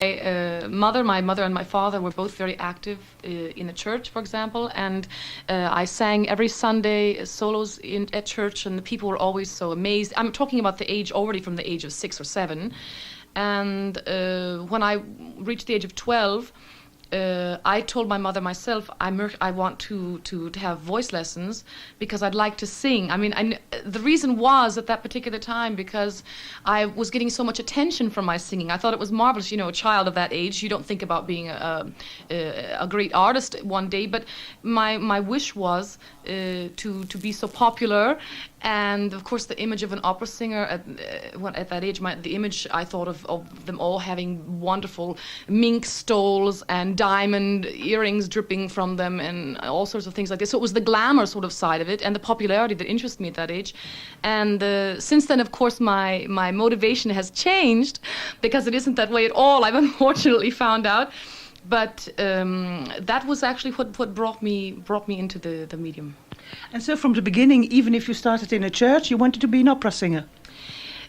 My mother and my father were both very active in the church, for example, and I sang every Sunday solos at church, and the people were always so amazed. I'm talking about the age already from the age of 6 or 7, and when I reached the age of 12, I told my mother myself, I want to have voice lessons because I'd like to sing. I mean, the reason was at that particular time because I was getting so much attention from my singing. I thought it was marvelous. You know, a child of that age, you don't think about being a great artist one day. But my wish was to be so popular. And of course, the image of an opera singer at that age, the image I thought of them all having wonderful mink stoles and diamond earrings dripping from them and all sorts of things like this. So it was the glamour sort of side of it and the popularity that interested me at that age. And since then, of course, my motivation has changed because it isn't that way at all. I've unfortunately found out. But that was actually what brought me into the medium. And so from the beginning, even if you started in a church, you wanted to be an opera singer?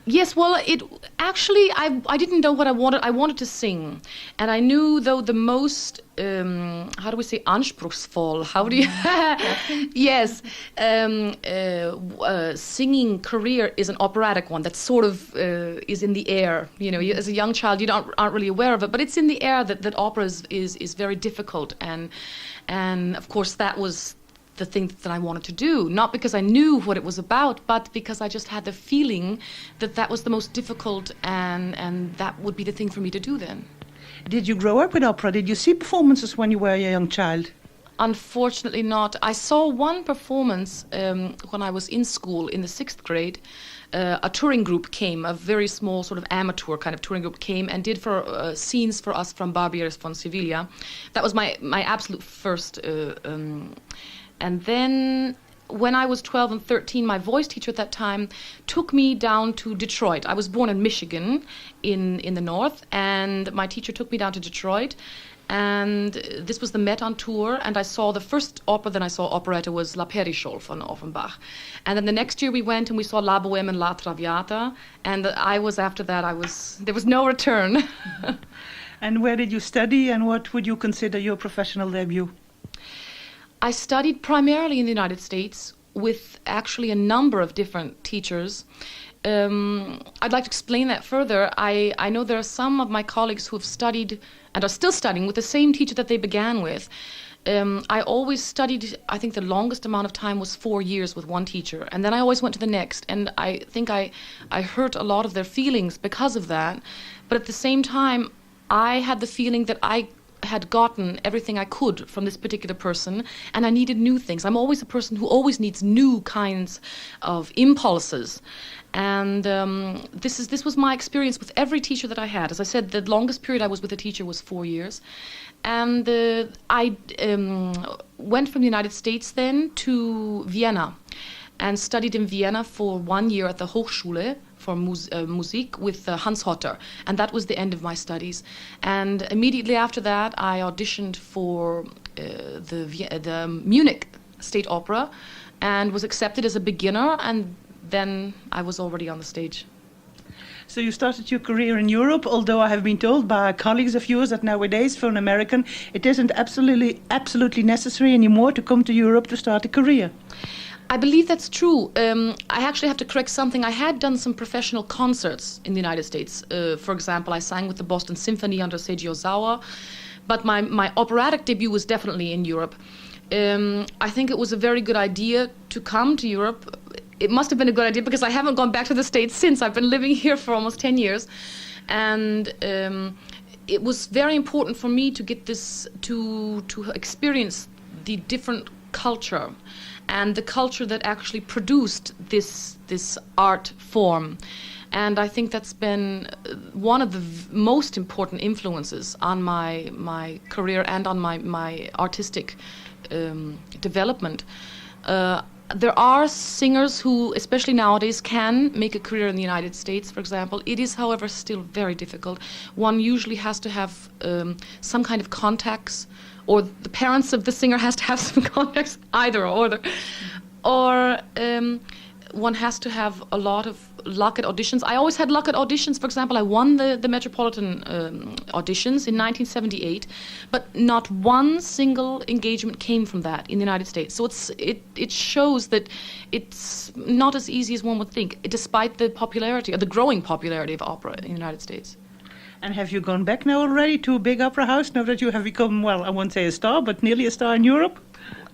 Yes, well, I didn't know what I wanted. I wanted to sing. And I knew, though, the most, how do we say, anspruchsvoll? How do you... Yes. Singing career is an operatic one that sort of is in the air. You know, as a young child, you aren't really aware of it. But it's in the air that opera is very difficult. And of course, that was the thing that I wanted to do, not because I knew what it was about, but because I just had the feeling that was the most difficult and that would be the thing for me to do then. Did you grow up with opera? Did you see performances when you were a young child? Unfortunately not. I saw one performance when I was in school in the 6th grade. A touring group came, a very small sort of amateur kind of touring group came and did for scenes for us from Barbiers von Sevilla. That was my absolute first and then when I was 12 and 13, my voice teacher at that time took me down to Detroit. I was born in Michigan in the north, and my teacher took me down to Detroit. And this was the Met on tour, and I saw the first opera that I saw operetta was La Perichole von Offenbach. And then the next year we went and we saw La Bohème and La Traviata, and after that there was no return. And where did you study, and what would you consider your professional debut? I studied primarily in the United States with actually a number of different teachers. I'd like to explain that further. I know there are some of my colleagues who have studied and are still studying with the same teacher that they began with. I always studied, I think the longest amount of time was 4 years with one teacher, and then I always went to the next, and I think I hurt a lot of their feelings because of that. But at the same time, I had the feeling that I had gotten everything I could from this particular person, and I needed new things. I'm always a person who always needs new kinds of impulses. And this was my experience with every teacher that I had. As I said, the longest period I was with a teacher was 4 years. And I went from the United States then to Vienna and studied in Vienna for 1 year at the Hochschule for Musik with Hans Hotter, and that was the end of my studies. And immediately after that, I auditioned for the Munich State Opera and was accepted as a beginner, and then I was already on the stage. So you started your career in Europe, although I have been told by colleagues of yours that nowadays, for an American, it isn't absolutely necessary anymore to come to Europe to start a career. I believe that's true. I actually have to correct something. I had done some professional concerts in the United States. For example, I sang with the Boston Symphony under Seiji Ozawa, but my operatic debut was definitely in Europe. I think it was a very good idea to come to Europe. It must have been a good idea because I haven't gone back to the States since. I've been living here for almost 10 years. And it was very important for me to get this, to experience the different culture and the culture that actually produced this art form. And I think that's been one of the most important influences on my career and on my artistic development. There are singers who, especially nowadays, can make a career in the United States, for example. It is, however, still very difficult. One usually has to have some kind of contacts, or the parents of the singer has to have some contacts, either or. one has to have a lot of luck at auditions. I always had luck at auditions. For example, I won the Metropolitan auditions in 1978, but not one single engagement came from that in the United States. So it shows that it's not as easy as one would think, despite the popularity, or the growing popularity of opera in the United States. And have you gone back now already to a big opera house, now that you have become, well, I won't say a star, but nearly a star in Europe?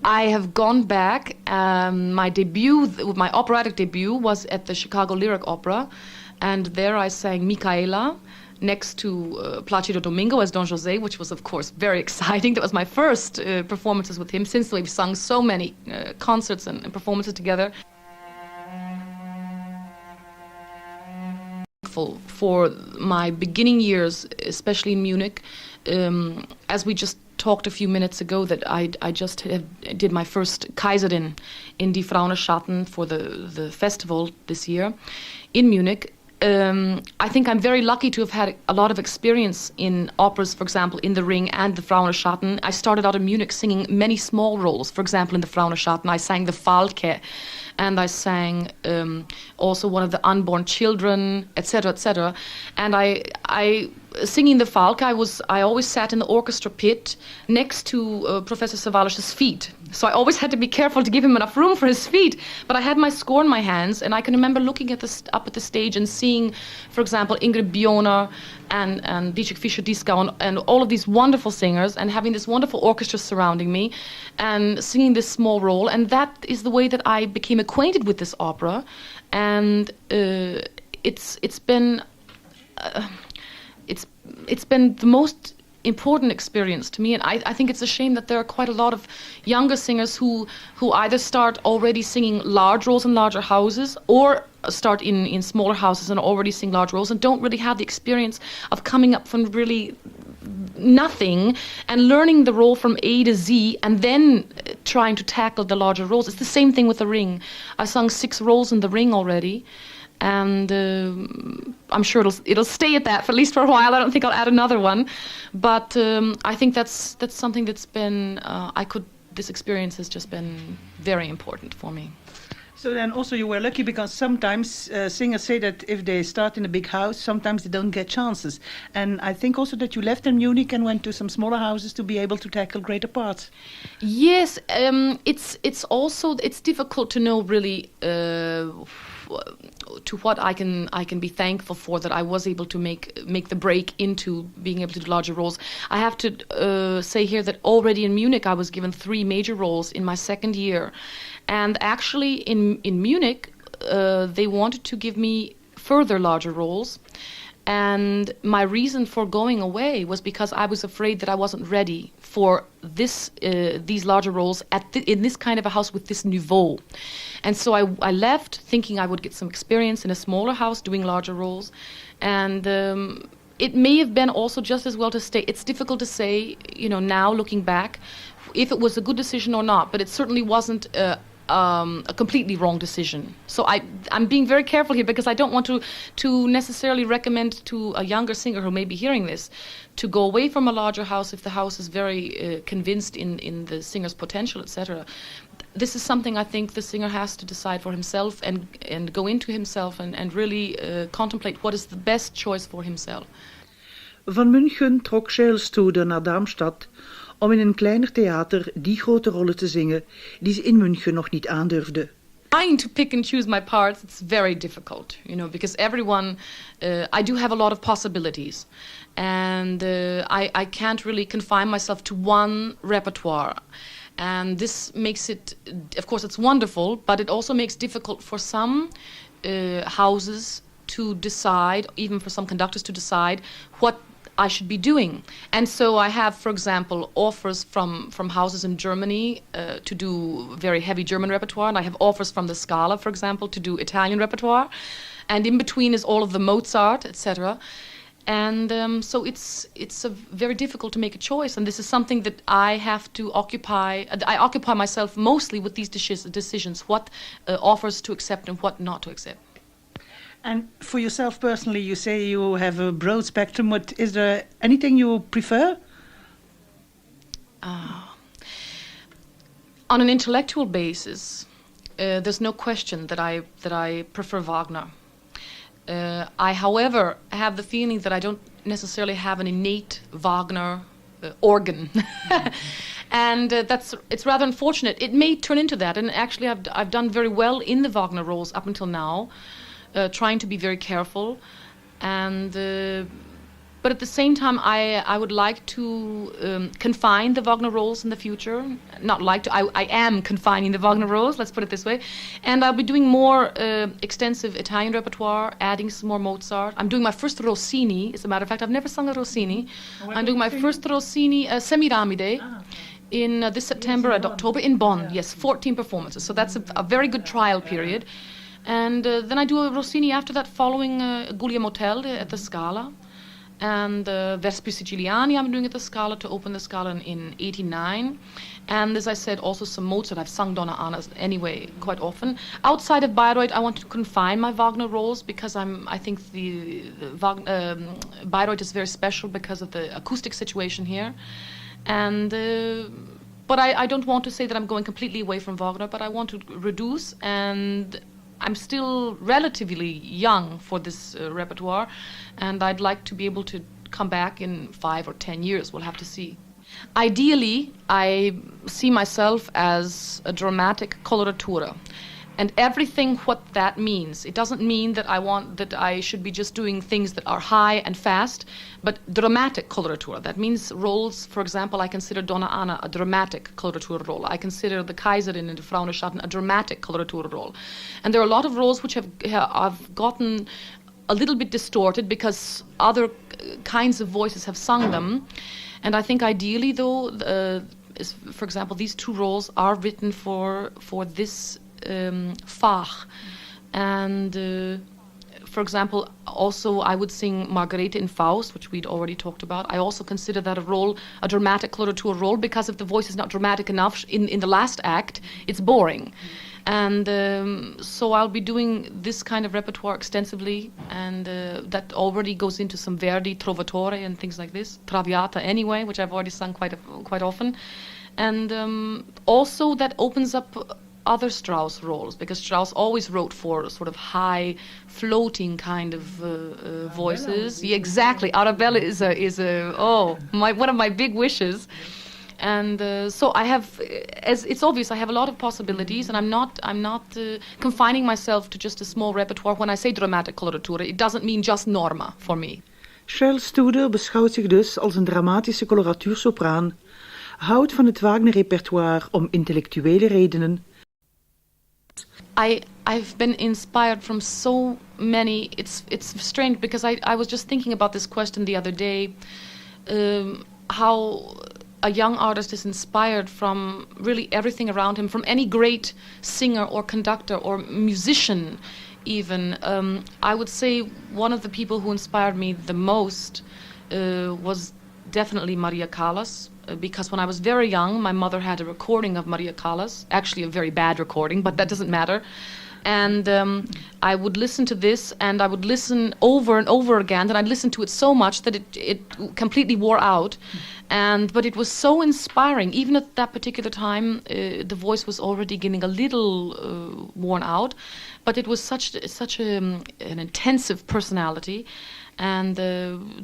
I have gone back. My operatic debut was at the Chicago Lyric Opera, and there I sang Micaela next to Placido Domingo as Don José, which was, of course, very exciting. That was my first performances with him, since we've sung so many concerts and performances together. For my beginning years, especially in Munich, as we just talked a few minutes ago, that I just did my first Kaiserin in Die Frauenschatten for the festival this year in Munich. I think I'm very lucky to have had a lot of experience in operas, for example, in The Ring and the Frauenschatten. I started out in Munich singing many small roles. For example, in the Frauenschatten, I sang the Falke, and I sang also one of the unborn children, etc., etc. And I singing the Falke, I always sat in the orchestra pit next to Professor Savalish's feet. So I always had to be careful to give him enough room for his feet. But I had my score in my hands, and I can remember looking at up at the stage and seeing, for example, Ingrid Bioner and Dietrich Fischer-Dieskau and all of these wonderful singers, and having this wonderful orchestra surrounding me and singing this small role. And that is the way that I became acquainted with this opera. And it's been the most important experience to me, and I think it's a shame that there are quite a lot of younger singers who either start already singing large roles in larger houses, or start in smaller houses and already sing large roles, and don't really have the experience of coming up from really nothing and learning the role from A to Z, and then trying to tackle the larger roles. It's the same thing with The Ring. I sung 6 roles in The Ring already, and I'm sure it'll stay at that for at least for a while. I don't think I'll add another one, but I think that's something that's been this experience has just been very important for me. So then also you were lucky, because sometimes singers say that if they start in a big house, sometimes they don't get chances. And I think also that you left in Munich and went to some smaller houses to be able to tackle greater parts. Yes, it's difficult to know really to what I can be thankful for, that I was able to make the break into being able to do larger roles. I have to say here that already in Munich I was given 3 major roles in my second year, and actually in Munich they wanted to give me further larger roles. And my reason for going away was because I was afraid that I wasn't ready for these larger roles in this kind of a house with this niveau. And so I left thinking I would get some experience in a smaller house doing larger roles. And it may have been also just as well to stay. It's difficult to say, now looking back, if it was a good decision or not, but it certainly wasn't a completely wrong decision. So I'm being very careful here, because I don't want to necessarily recommend to a younger singer who may be hearing this to go away from a larger house if the house is very convinced in the singer's potential, etc. This is something I think the singer has to decide for himself and go into himself and really contemplate what is the best choice for himself. Van München trok CHERYL Studer naar Darmstadt om in een kleiner theater die grote rollen te zingen die ze in München nog niet aandurfde. Trying to pick and choose my parts, it's very difficult, because everyone, I do have a lot of possibilities, and I can't really confine myself to one repertoire. And this makes it, of course, it's wonderful, but it also makes it difficult for some houses to decide, even for some conductors to decide what I should be doing. And so I have, for example, offers from houses in Germany to do very heavy German repertoire, and I have offers from the Scala, for example, to do Italian repertoire, and in between is all of the Mozart, etc. And so it's very difficult to make a choice, and this is something that I have to occupy. I occupy myself mostly with these decisions, what offers to accept and what not to accept. And for yourself personally, you say you have a broad spectrum. Is there anything you prefer? On an intellectual basis, there's no question that I prefer Wagner. I, however, have the feeling that I don't necessarily have an innate Wagner organ, and it's rather unfortunate. It may turn into that, and actually, I've done very well in the Wagner roles up until now, trying to be very careful, and. But at the same time, I would like to confine the Wagner roles in the future. Not like to, I am confining the Wagner roles, let's put it this way. And I'll be doing more extensive Italian repertoire, adding some more Mozart. I'm doing my first Rossini, as a matter of fact. I've never sung a Rossini. I'm doing my first Rossini, Semiramide, in this September and October in Bonn. Yes, 14 performances. So that's a very good trial period. And then I do a Rossini after that, following Guglielmo Tell at the Scala. And Vespi Siciliani I'm doing at the Scala to open the Scala in 89. And as I said, also some Mozart. I've sung Donna Anna anyway quite often. Outside of Bayreuth, I want to confine my Wagner roles because I think Bayreuth is very special because of the acoustic situation here. And but I don't want to say that I'm going completely away from Wagner, but I want to reduce, and I'm still relatively young for this repertoire, and I'd like to be able to come back in 5 or 10 years. We'll have to see. Ideally, I see myself as a dramatic coloratura, and everything what that means. It doesn't mean that I should be just doing things that are high and fast, but dramatic coloratura. That means roles, for example, I consider Donna Anna a dramatic coloratura role. I consider the Kaiserin in the Frauenschatten a dramatic coloratura role. And there are a lot of roles which have gotten a little bit distorted because other kinds of voices have sung them. And I think ideally, though, for example, these 2 roles are written for this Fach. And for example, also I would sing Margarete in Faust, which we'd already talked about. I also consider that a dramatic coloratura role, because if the voice is not dramatic enough in the last act, it's boring. And so I'll be doing this kind of repertoire extensively, and that already goes into some Verdi, Trovatore, and things like this. Traviata anyway, which I've already sung quite often. And also that opens up other Strauss roles, because Strauss always wrote for sort of high, floating kind of voices. Yeah, exactly. Arabella is one of my big wishes. And so I have, as it's obvious, I have a lot of possibilities, and I'm not confining myself to just a small repertoire. When I say dramatic coloratura, it doesn't mean just Norma for me. CHERYL Studer beschouwt zich dus als een dramatische coloratuursopraan, houdt van het Wagner-repertoire om intellectuele redenen. I've been inspired from so many. It's strange because I was just thinking about this question the other day, how a young artist is inspired from really everything around him, from any great singer or conductor or musician even. I would say one of the people who inspired me the most was definitely Maria Callas, because when I was very young, my mother had a recording of Maria Callas, actually a very bad recording, but that doesn't matter. And I would listen to this, and I would listen over and over again, and I'd listen to it so much that it completely wore out. But it was so inspiring. Even at that particular time, the voice was already getting a little worn out, but it was such an intensive personality, and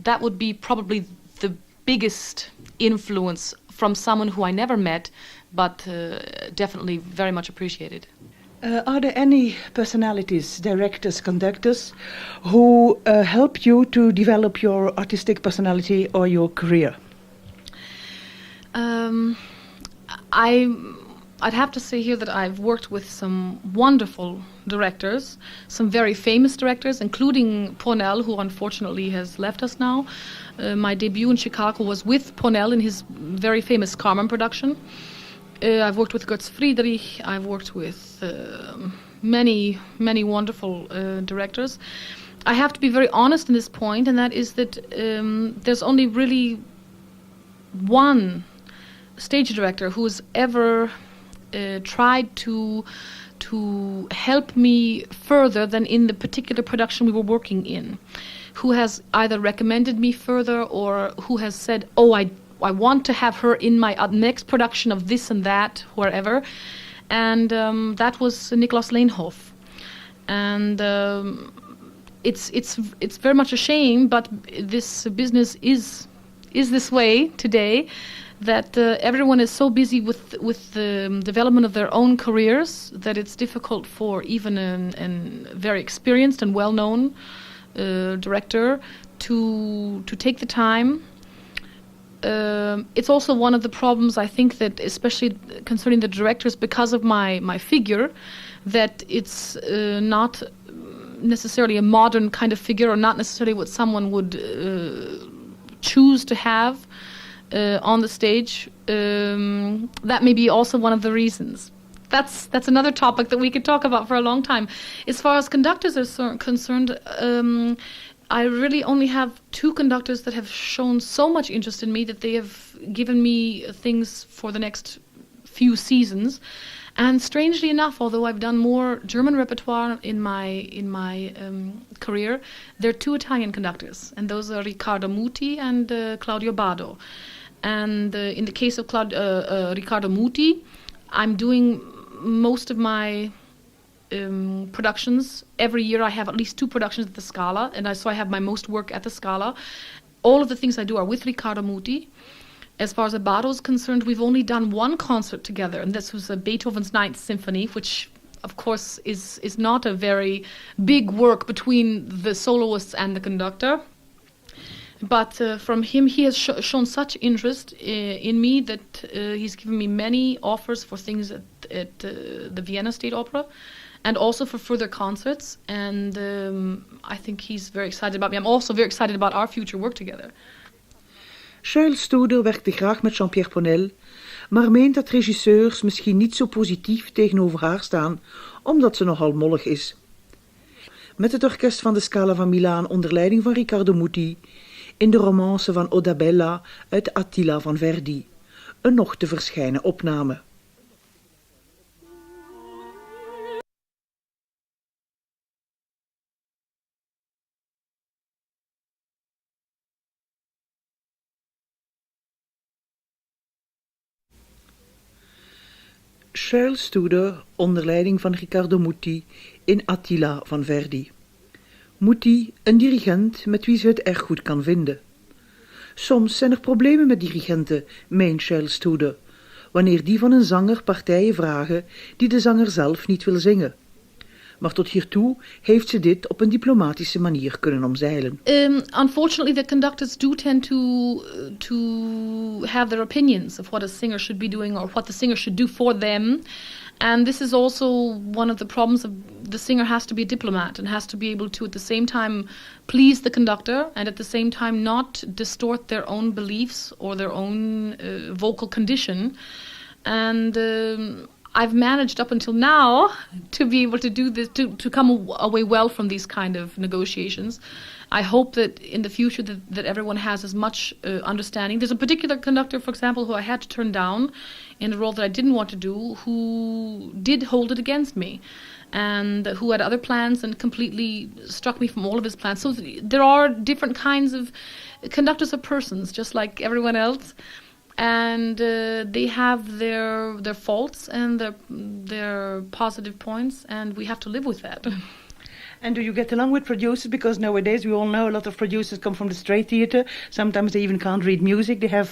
that would be probably the biggest influence from someone who I never met, but definitely very much appreciated. Are there any personalities, directors, conductors, who help you to develop your artistic personality or your career? I'd have to say here that I've worked with some wonderful directors, some very famous directors, including Pournelle, who unfortunately has left us now. My debut in Chicago was with Pournelle in his very famous Carmen production. I've worked with Götz Friedrich. I've worked with many wonderful directors. I have to be very honest in this point, and that is that there's only really one stage director who's ever tried to help me further than in the particular production we were working in, who has either recommended me further or who has said, oh, I want to have her in my next production of this and that, wherever. and that was Niklas Leenhoff. And it's very much a shame, but this business is this way today, that everyone is so busy with the development of their own careers that it's difficult for even a very experienced and well-known director to take the time. It's also one of the problems, I think, that especially concerning the directors, because of my figure, that it's not necessarily a modern kind of figure, or not necessarily what someone would choose to have on the stage. That may be also one of the reasons. That's another topic that we could talk about for a long time. As far as conductors are concerned, I really only have 2 conductors that have shown so much interest in me that they have given me things for the next few seasons. And strangely enough, although I've done more German repertoire in my career, there are 2 Italian conductors, and those are Riccardo Muti and Claudio Bado. And in the case of Riccardo Muti, I'm doing most of my productions. Every year I have at least 2 productions at the Scala, and so I have my most work at the Scala. All of the things I do are with Riccardo Muti. As far as Bado is concerned, we've only done 1 concert together, and this was Beethoven's Ninth Symphony, which of course is not a very big work between the soloists and the conductor. But from him, he has shown such interest in me that he's given me many offers for things at the Vienna State Opera, and also for further concerts. And I think he's very excited about me. I'm also very excited about our future work together. CHERYL Studer werkte graag met Jean-Pierre Ponel, maar meent dat regisseurs misschien niet zo positief tegenover haar staan, omdat ze nogal mollig is. Met het orkest van de Scala van Milaan onder leiding van Riccardo Muti, in de romance van Oda Bella uit Attila van Verdi, een nog te verschijnen opname. CHERYL Studer onder leiding van Riccardo Muti in Attila van Verdi. Muti, een dirigent met wie ze het erg goed kan vinden. Soms zijn er problemen met dirigenten, meent CHERYL Studer, wanneer die van een zanger partijen vragen die de zanger zelf niet wil zingen. Maar tot hiertoe heeft ze dit op een diplomatische manier kunnen omzeilen. Unfortunately, the conductors do tend to have their opinions of what a singer should be doing or what the singer should do for them. And this is also one of the problems of the singer has to be a diplomat and has to be able to at the same time please the conductor and at the same time not distort their own beliefs or their own vocal condition. And I've managed up until now to be able to do this, to come away well from these kind of negotiations. I hope that in the future that everyone has as much understanding. There's a particular conductor, for example, who I had to turn down in a role that I didn't want to do, who did hold it against me, and who had other plans and completely struck me from all of his plans. So there are different kinds of conductors are persons, just like everyone else. And they have their faults and their positive points, and we have to live with that. And do you get along with producers? Because nowadays we all know a lot of producers come from the straight theatre. Sometimes they even can't read music. They have,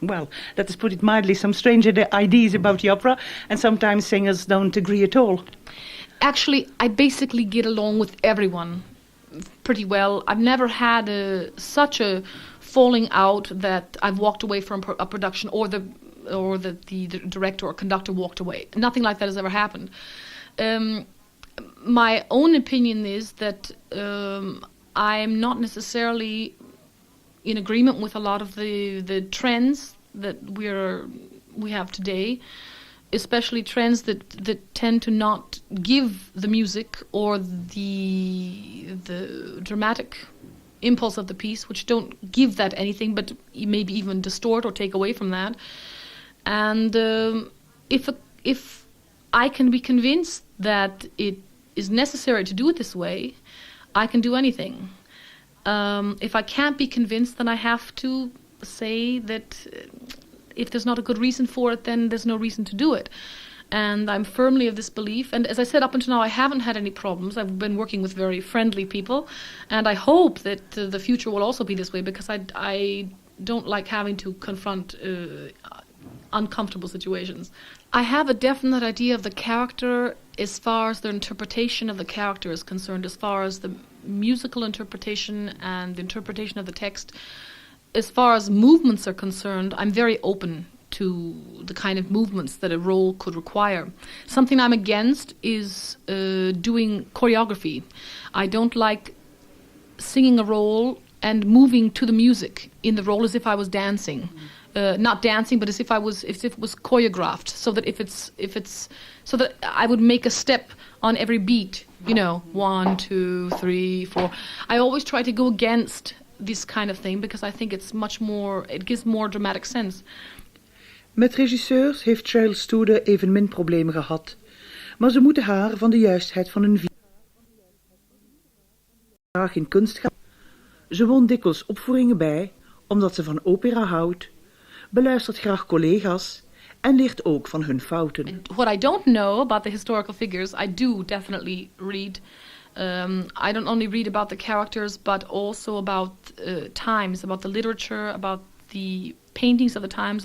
well, let us put it mildly, some strange ideas about the opera, and sometimes singers don't agree at all. Actually, I basically get along with everyone pretty well. I've never had such a falling out that I've walked away from a production or the director or conductor walked away. Nothing like that has ever happened. My own opinion is that I'm not necessarily in agreement with a lot of the trends that we have today, especially trends that tend to not give the music or the dramatic impulse of the piece, which don't give that anything, but maybe even distort or take away from that. And if I can be convinced that it is necessary to do it this way, I can do anything. If I can't be convinced, then I have to say that if there's not a good reason for it, then there's no reason to do it. And I'm firmly of this belief. And as I said, up until now, I haven't had any problems. I've been working with very friendly people. And I hope that the future will also be this way, because I don't like having to confront uncomfortable situations. I have a definite idea of the character as far as the interpretation of the character is concerned, as far as the musical interpretation and the interpretation of the text. As far as movements are concerned, I'm very open to the kind of movements that a role could require. Something I'm against is doing choreography. I don't like singing a role and moving to the music in the role as if I was dancing. Not dancing, but as if it was choreographed, so that so that I would make a step on every beat. 1, 2, 3, 4. I always try to go against this kind of thing because I think it gives more dramatic sense. Met regisseurs heeft CHERYL Studer evenmin problemen gehad, maar ze moeten haar van de juistheid van een graag in kunst gaan. Ze woont dikwijls opvoeringen bij, omdat ze van opera houdt, beluistert graag collega's en leert ook van hun fouten. What I don't know about the historical figures, I do definitely read. I don't only read about the characters, but also about times, about the literature, about the paintings of the times.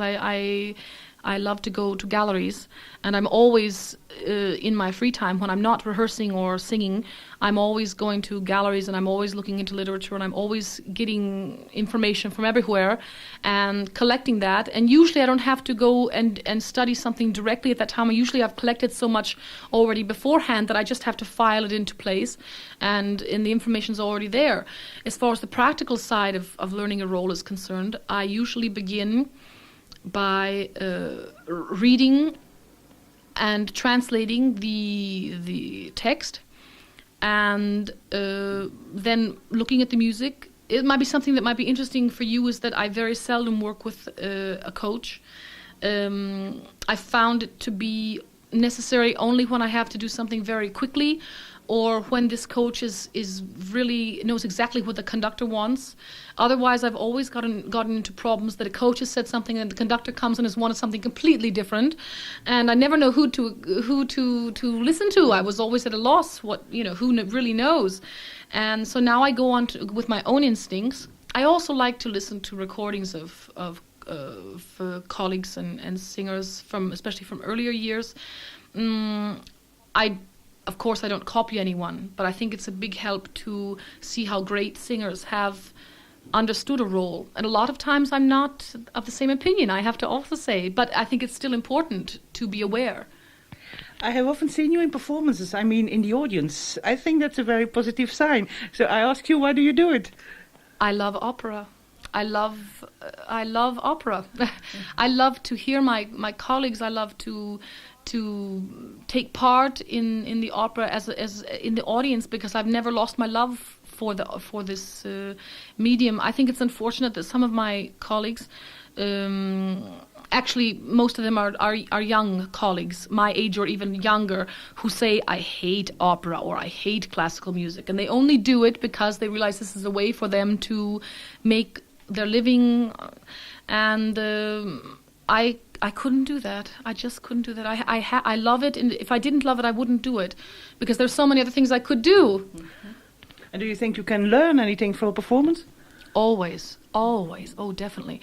I love to go to galleries, and I'm always in my free time when I'm not rehearsing or singing. I'm always going to galleries, and I'm always looking into literature, and I'm always getting information from everywhere and collecting that. And usually I don't have to go and study something directly at that time. Usually I've collected so much already beforehand that I just have to file it into place, and the information's already there. As far as the practical side of learning a role is concerned, I usually begin by reading and translating the text, and then looking at the music. It might be something that might be interesting for you is that I very seldom work with a coach. I found it to be necessary only when I have to do something very quickly, or when this coach is really knows exactly what the conductor wants. Otherwise, I've always gotten into problems that a coach has said something and the conductor comes and has wanted something completely different, and I never know who to listen to. I was always at a loss who really knows, and so now I go on with my own instincts. I also like to listen to recordings of colleagues and singers especially from earlier years. Of course, I don't copy anyone, but I think it's a big help to see how great singers have understood a role. And a lot of times I'm not of the same opinion, I have to also say, but I think it's still important to be aware. I have often seen you in performances, in the audience. I think that's a very positive sign. So I ask you, why do you do it? I love opera. I love opera. I love to hear my colleagues. I love to take part in the opera as in the audience, because I've never lost my love for this medium. I think it's unfortunate that some of my colleagues, actually most of them are young colleagues, my age or even younger, who say, I hate opera or I hate classical music, and they only do it because they realize this is a way for them to make their living, and I couldn't do that. I just couldn't do that. I love it, and if I didn't love it, I wouldn't do it, because there's so many other things I could do. Mm-hmm. And do you think you can learn anything from a performance? Always. Oh, definitely.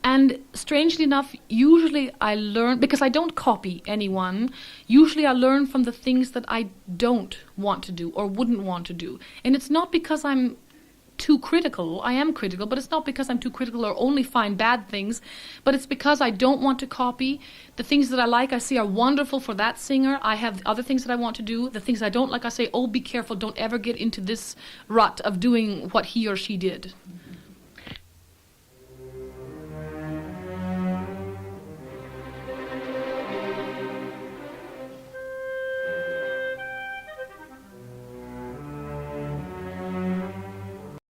And strangely enough, usually I learn, because I don't copy anyone, usually I learn from the things that I don't want to do or wouldn't want to do. And it's not because I'm too critical. I am critical, but it's not because I'm too critical or only find bad things, but it's because I don't want to copy. The things that I like, I see are wonderful for that singer. I have other things that I want to do. The things I don't like, I say, oh, be careful, don't ever get into this rut of doing what he or she did.